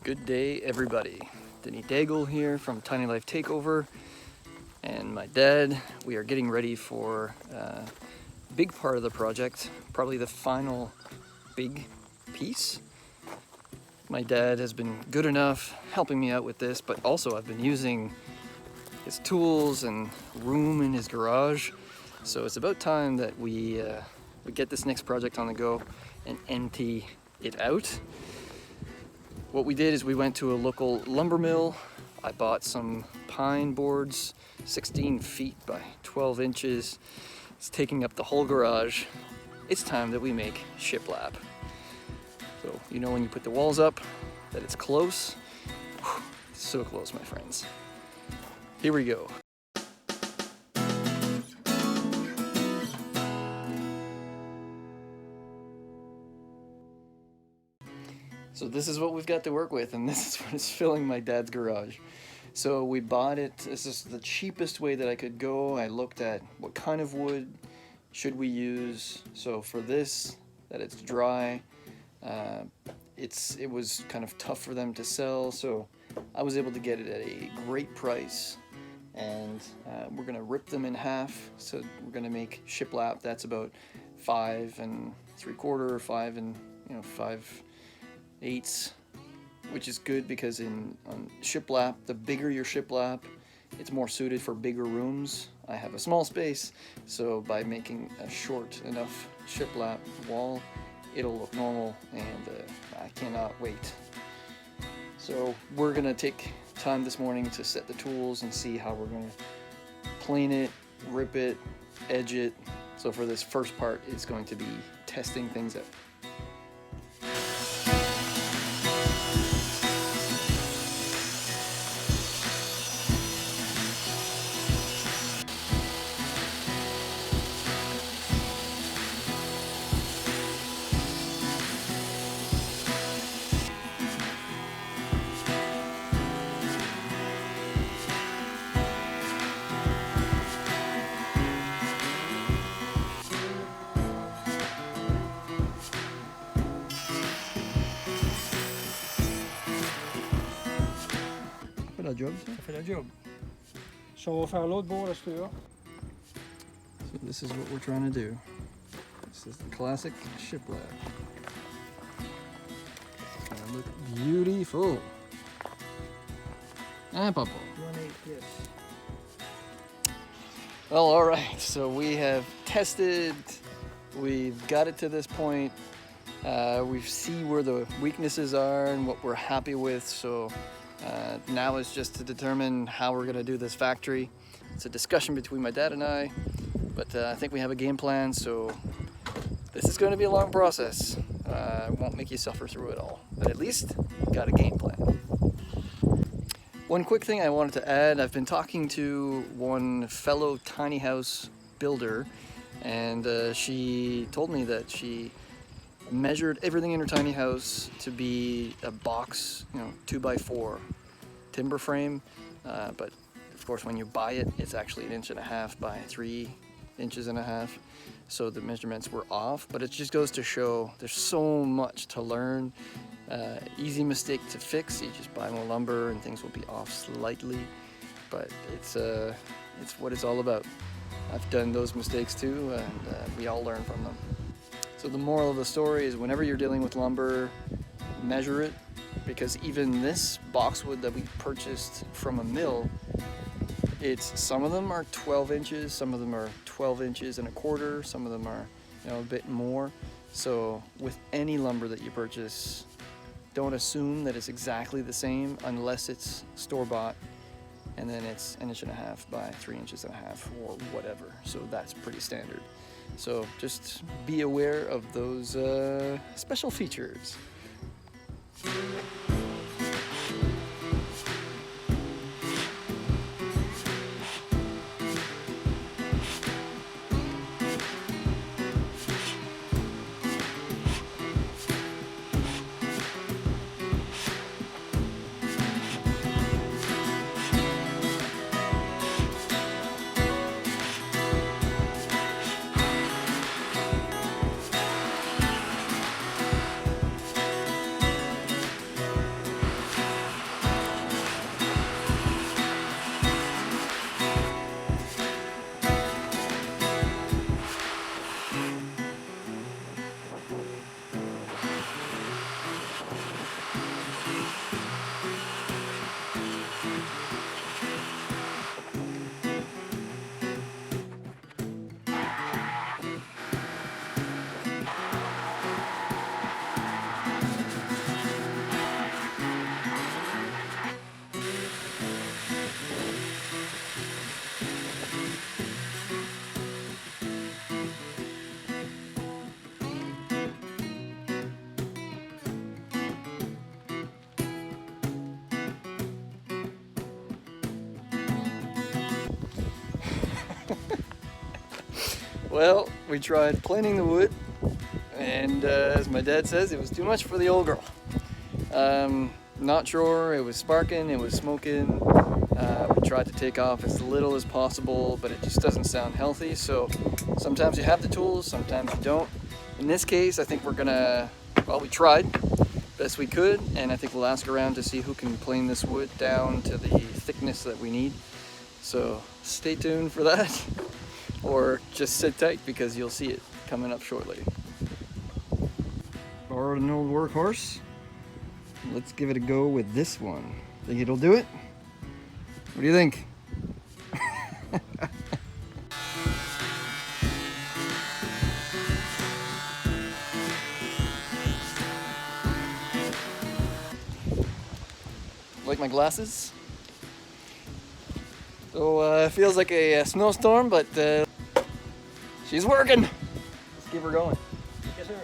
Good day, everybody. Denis Daigle here from tinylifeTAKEOVER, and my dad. We are getting ready for a big part of the project, probably the final big piece. My dad has been good enough helping me out with this, but also I've been using his tools and room in his garage. So it's about time that we get this next project on the go and empty it out. What we did is we went to a local lumber mill. I bought some pine boards, 16 feet by 12 inches. It's taking up the whole garage. It's time that we make shiplap. So you know when you put the walls up that it's close. Whew, it's so close, my friends. Here we go. So this is what we've got to work with, and this is what is filling my dad's garage. So we bought it. This is the cheapest way that I could go. I looked at what kind of wood should we use. So for this, that it's dry, it was kind of tough for them to sell. So I was able to get it at a great price, and we're gonna rip them in half. So we're gonna make shiplap. That's about 5 3/4, 5 5/8, which is good because on shiplap, the bigger your shiplap, it's more suited for bigger rooms. I have a small space, so by making a short enough shiplap wall, it'll look normal, and I cannot wait. So we're gonna take time this morning to set the tools and see how we're gonna plane it, rip it, edge it. So for this first part, it's going to be testing things out. Ça fait la job, ça? Ça fait la job. So on va faire l'autre bord à cette heure. So this is what we're trying to do. This is the classic shiplap. It's gonna look beautiful. Ah, Papa. 1/8, yes. Well, all right. So we have tested. We've got it to this point. We see where the weaknesses are and what we're happy with. So now it's just to determine how we're going to do this factory. It's a discussion between my dad and I, but I think we have a game plan. So this is going to be a long process. I won't make you suffer through it all, but at least got a game plan. One quick thing I wanted to add, I've been talking to one fellow tiny house builder, and she told me that she measured everything in her tiny house to be a box, 2x4 timber frame, but of course when you buy it, it's actually 1.5 inches by 3.5 inches. So the measurements were off, but it just goes to show there's so much to learn. Easy mistake to fix. You just buy more lumber and things will be off slightly, but it's what it's all about. I've done those mistakes too, and we all learn from them. So the moral of the story is whenever you're dealing with lumber, measure it, because even this boxwood that we purchased from a mill, some of them are 12 inches, some of them are 12 inches and a quarter, some of them are a bit more. So with any lumber that you purchase, don't assume that it's exactly the same unless it's store-bought, and then it's 1.5 inches by 3.5 inches or whatever. So that's pretty standard. So just be aware of those special features. Well, we tried planing the wood, and as my dad says, it was too much for the old girl. Not sure, it was sparking, it was smoking. We tried to take off as little as possible, but it just doesn't sound healthy. So sometimes you have the tools, sometimes you don't. In this case, I think we're gonna, well, we tried best we could, and I think we'll ask around to see who can plane this wood down to the thickness that we need. So stay tuned for that, or just sit tight because you'll see it coming up shortly. Borrowed an old workhorse. Let's give it a go with this one. Think it'll do it? What do you think? Like my glasses? So it feels like a snowstorm, but she's working. Let's keep her going. Yes, sir.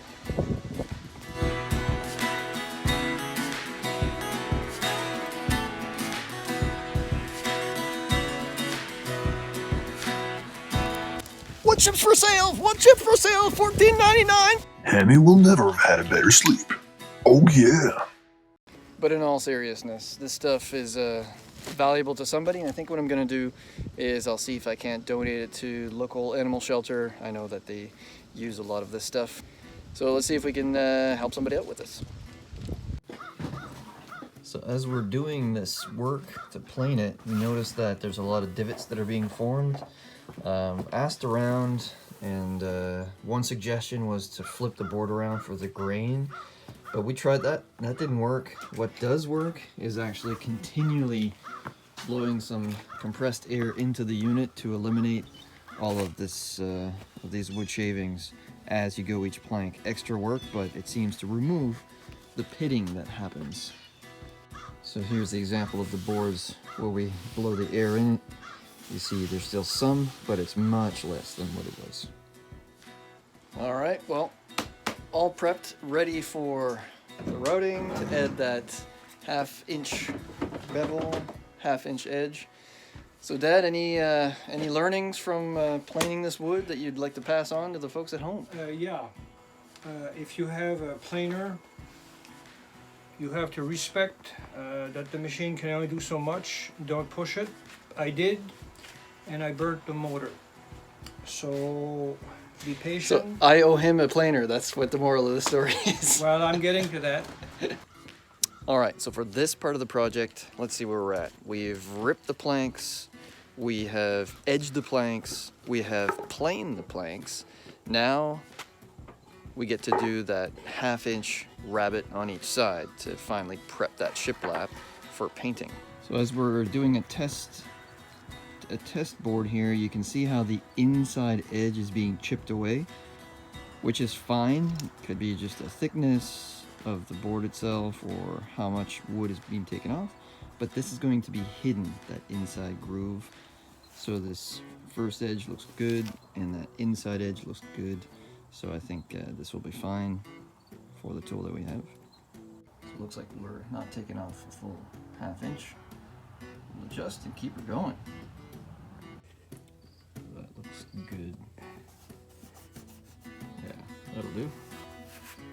One chip's for sale! One chip for sale! $14.99! Hammy will never have had a better sleep. Oh yeah. But in all seriousness, this stuff is valuable to somebody, and I think what I'm going to do is I'll see if I can't donate it to local animal shelter. I know that they use a lot of this stuff. So let's see if we can help somebody out with this. So as we're doing this work to plane it, we notice that there's a lot of divots that are being formed. Asked around, and one suggestion was to flip the board around for the grain, but we tried that didn't work. What does work is actually continually blowing some compressed air into the unit to eliminate all of this of these wood shavings as you go each plank. Extra work, but it seems to remove the pitting that happens. So here's the example of the boards where we blow the air in. You see there's still some, but it's much less than what it was. All right, well, all prepped, ready for the routing to add that 1/2 inch bevel, 1/2 inch edge. So Dad, any learnings from planing this wood that you'd like to pass on to the folks at home? Yeah. If you have a planer, you have to respect that the machine can only do so much. Don't push it. I did, and I burnt the motor. So be patient. So I owe him a planer. That's what the moral of the story is. Well, I'm getting to that. All right, so for this part of the project, let's see where we're at. We've ripped the planks, we have edged the planks, we have planed the planks. Now we get to do that 1/2 inch rabbet on each side to finally prep that shiplap for painting. So as we're doing a test board here, you can see how the inside edge is being chipped away, which is fine. Could be just a thickness of the board itself or how much wood is being taken off, but this is going to be hidden, that inside groove. So this first edge looks good and that inside edge looks good. So I think this will be fine for the tool that we have. So it looks like we're not taking off a full 1/2 inch. We'll adjust and keep her going. That looks good. Yeah, that'll do.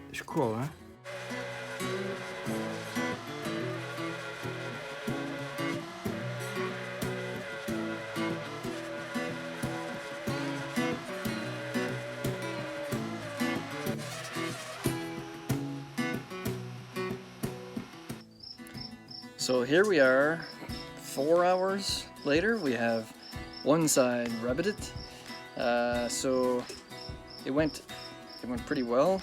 It's cool, huh? So here we are, 4 hours later. We have one side rabbited. So it went pretty well.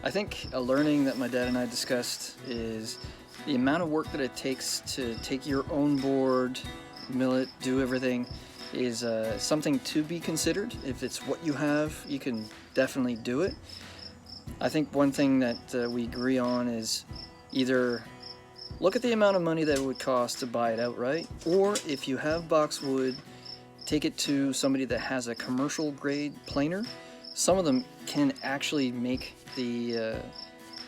I think a learning that my dad and I discussed is the amount of work that it takes to take your own board, mill it, do everything is something to be considered. If it's what you have, you can definitely do it. I think one thing that we agree on is either look at the amount of money that it would cost to buy it outright, or if you have boxwood, take it to somebody that has a commercial grade planer. Some of them can actually make the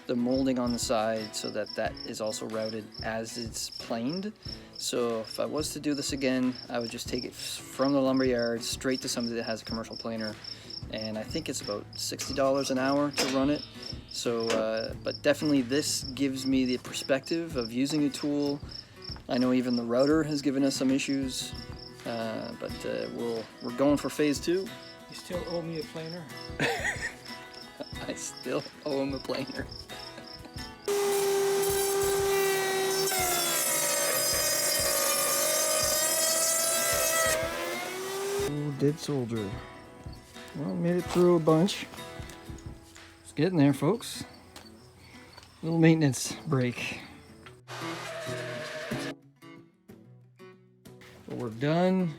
molding on the side so that that is also routed as it's planed. So if I was to do this again, I would just take it from the lumberyard straight to somebody that has a commercial planer and I think it's about $60 an hour to run it. So, but definitely this gives me the perspective of using a tool. I know even the router has given us some issues, but we're going for phase 2. You still owe me a planer? I still owe him a planer. Oh, dead soldier. Well, made it through a bunch. It's getting there, folks. Little maintenance break. But we're done.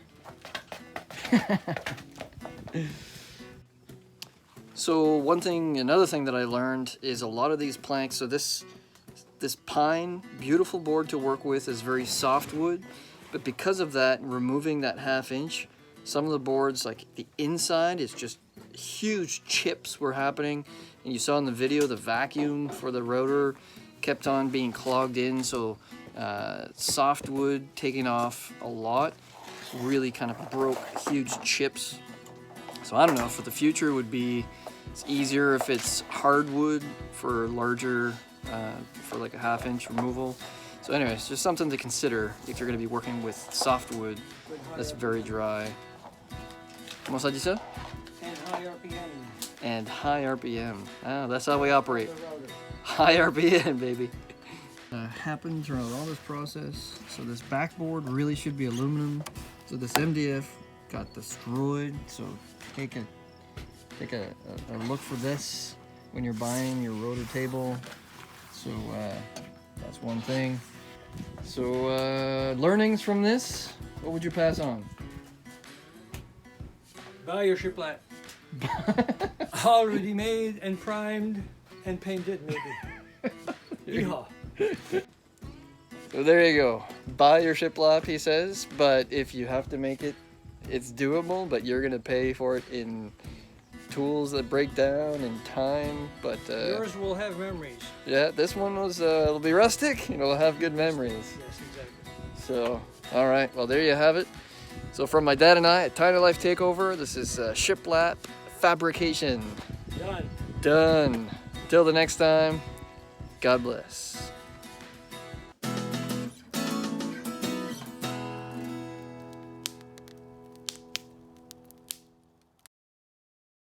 So another thing that I learned is a lot of these planks, so this pine, beautiful board to work with, is very soft wood, but because of that, removing that 1/2 inch, some of the boards, like the inside, is just huge chips were happening, and you saw in the video the vacuum for the rotor kept on being clogged in, so soft wood taking off a lot really kind of broke huge chips. So I don't know, for the future would be, it's easier if it's hardwood for larger, for like a 1/2 inch removal. So anyways, just something to consider if you're going to be working with softwood that's very dry. Comment ça dit ça? And high RPM. And high RPM. Ah, that's how we operate. High RPM, baby. Happened throughout all this process. So this backboard really should be aluminum. So this MDF got destroyed. So take a look for this when you're buying your rotor table. So that's one thing. So learnings from this, what would you pass on? Buy your Shiplap. Already made and primed and painted, maybe. Yeehaw. So there you go. Buy your Shiplap, he says, but if you have to make it, it's doable, but you're gonna pay for it in tools that break down and time. But yours will have memories. yeah, this one was it'll be rustic. It'll have good memories. Yes, exactly. So all right, well there you have it. So from my dad and I at Tiny Life Takeover, this is Shiplap fabrication. Done. Done. Till the next time, God bless.